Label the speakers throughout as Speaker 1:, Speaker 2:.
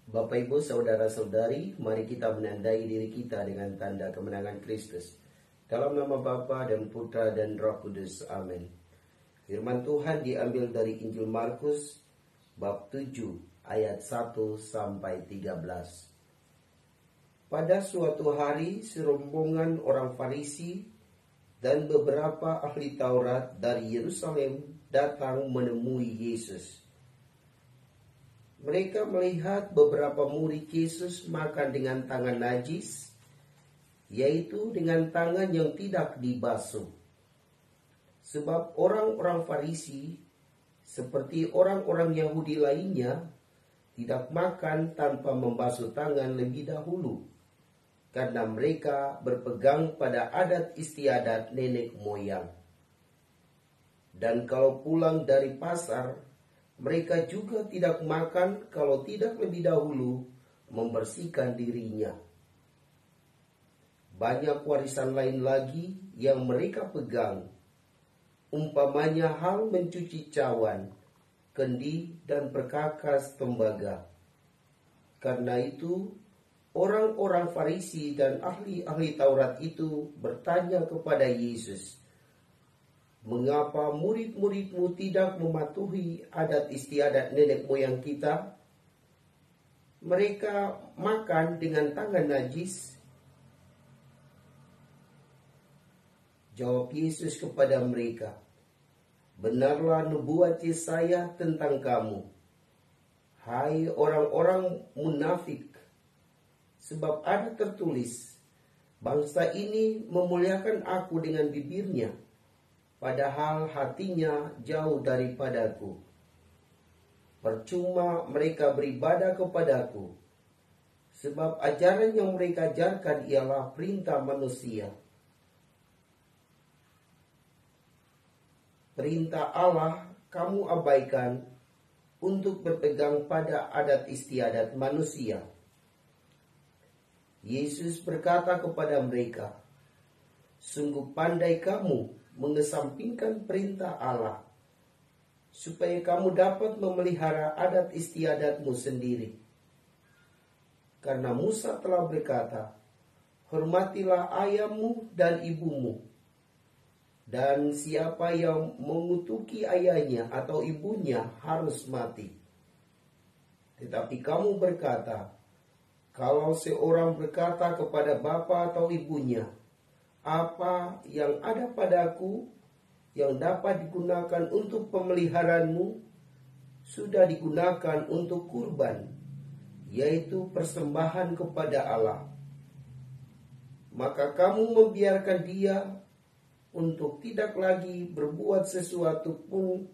Speaker 1: Bapak Ibu saudara-saudari, mari kita menandai diri kita dengan tanda kemenangan Kristus. Dalam nama Bapa dan Putra dan Roh Kudus. Amin. Firman Tuhan diambil dari Injil Markus bab 7 ayat 1 sampai 13. Pada suatu hari serombongan orang Farisi dan beberapa ahli Taurat dari Yerusalem datang menemui Yesus. Mereka melihat beberapa murid Yesus makan dengan tangan najis, yaitu dengan tangan yang tidak dibasuh. Sebab orang-orang Farisi, seperti orang-orang Yahudi lainnya, tidak makan tanpa membasuh tangan lebih dahulu, karena mereka berpegang pada adat istiadat nenek moyang. Dan kalau pulang dari pasar, mereka juga tidak makan kalau tidak lebih dahulu membersihkan dirinya. Banyak warisan lain lagi yang mereka pegang, umpamanya hal mencuci cawan, kendi, dan perkakas tembaga. Karena itu, orang-orang Farisi dan ahli-ahli Taurat itu bertanya kepada Yesus, "Mengapa murid-muridmu tidak mematuhi adat istiadat nenek moyang kita? Mereka makan dengan tangan najis." Jawab Yesus kepada mereka, "Benarlah nubuat Yesaya tentang kamu, hai orang-orang munafik. Sebab ada tertulis, bangsa ini memuliakan aku dengan bibirnya, padahal hatinya jauh daripadaku. Percuma mereka beribadah kepadaku, sebab ajaran yang mereka ajarkan ialah perintah manusia. Perintah Allah kamu abaikan untuk berpegang pada adat istiadat manusia." Yesus berkata kepada mereka, "Sungguh pandai kamu mengesampingkan perintah Allah, supaya kamu dapat memelihara adat istiadatmu sendiri. Karena Musa telah berkata, hormatilah ayahmu dan ibumu, dan siapa yang mengutuki ayahnya atau ibunya harus mati. Tetapi kamu berkata, kalau seorang berkata kepada bapa atau ibunya, apa yang ada padaku yang dapat digunakan untuk pemeliharaanmu, sudah digunakan untuk kurban, yaitu persembahan kepada Allah. Maka kamu membiarkan dia untuk tidak lagi berbuat sesuatu pun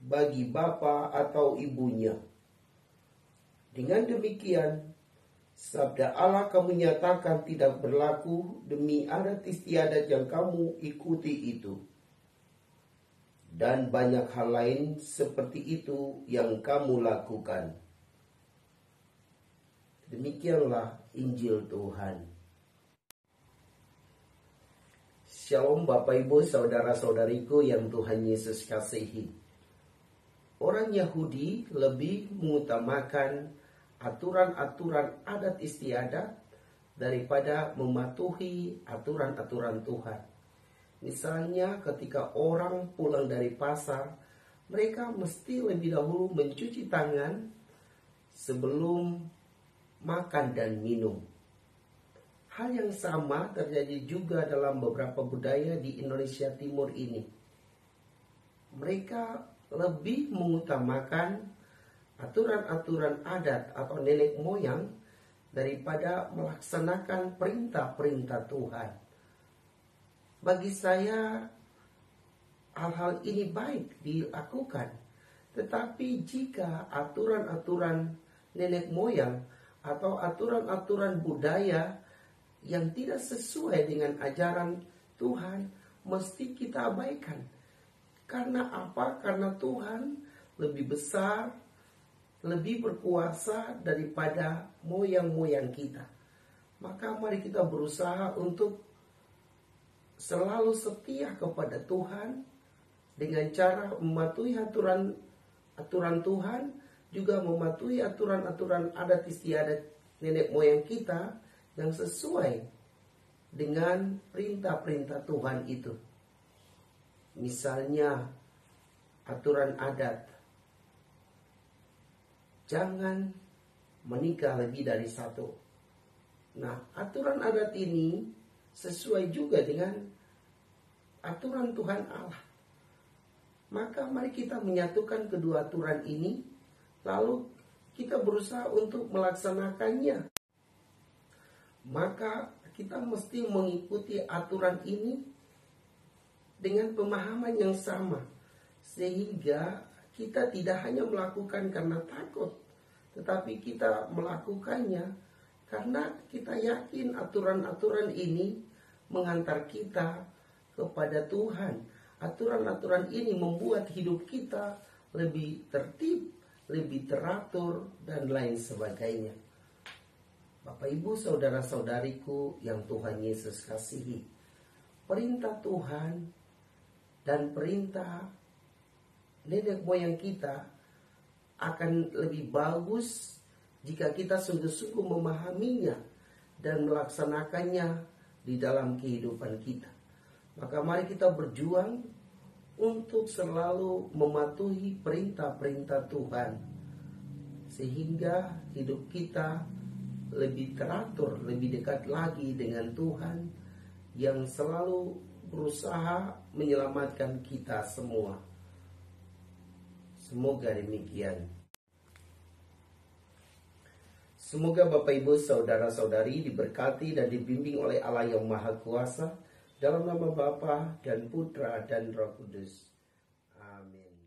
Speaker 1: bagi bapa atau ibunya. Dengan demikian, sabda Allah kamu nyatakan tidak berlaku demi adat istiadat yang kamu ikuti itu. Dan banyak hal lain seperti itu yang kamu lakukan." Demikianlah Injil Tuhan. Shalom Bapak Ibu saudara-saudariku yang Tuhan Yesus kasihi. Orang Yahudi lebih mengutamakan aturan-aturan adat istiadat daripada mematuhi aturan-aturan Tuhan. Misalnya ketika orang pulang dari pasar, mereka mesti lebih dahulu mencuci tangan sebelum makan dan minum. Hal yang sama terjadi juga dalam beberapa budaya di Indonesia Timur ini. Mereka lebih mengutamakan aturan-aturan adat atau nenek moyang daripada melaksanakan perintah-perintah Tuhan. Bagi saya, hal-hal ini baik dilakukan. Tetapi jika aturan-aturan nenek moyang atau aturan-aturan budaya yang tidak sesuai dengan ajaran Tuhan, mesti kita abaikan. Karena apa? Karena Tuhan lebih besar, lebih berkuasa daripada moyang-moyang kita. Maka mari kita berusaha untuk selalu setia kepada Tuhan dengan cara mematuhi aturan Tuhan juga mematuhi aturan-aturan adat istiadat nenek moyang kita yang sesuai dengan perintah-perintah Tuhan itu. Misalnya aturan adat, jangan menikah lebih dari satu. Nah, aturan adat ini sesuai juga dengan aturan Tuhan Allah. Maka mari kita menyatukan kedua aturan ini, lalu kita berusaha untuk melaksanakannya. Maka kita mesti mengikuti aturan ini dengan pemahaman yang sama, sehingga kita tidak hanya melakukan karena takut, tetapi kita melakukannya karena kita yakin aturan-aturan ini mengantar kita kepada Tuhan. Aturan-aturan ini membuat hidup kita lebih tertib, lebih teratur, dan lain sebagainya. Bapak, Ibu, saudara-saudariku yang Tuhan Yesus kasihi, perintah Tuhan dan perintah nenek moyang kita akan lebih bagus jika kita sungguh-sungguh memahaminya dan melaksanakannya di dalam kehidupan kita. Maka mari kita berjuang untuk selalu mematuhi perintah-perintah Tuhan, sehingga hidup kita lebih teratur, lebih dekat lagi dengan Tuhan yang selalu berusaha menyelamatkan kita semua. Semoga demikian. Semoga Bapak, Ibu, saudara-saudari diberkati dan dibimbing oleh Allah yang Maha Kuasa, dalam nama Bapa dan Putra dan Roh Kudus. Amin.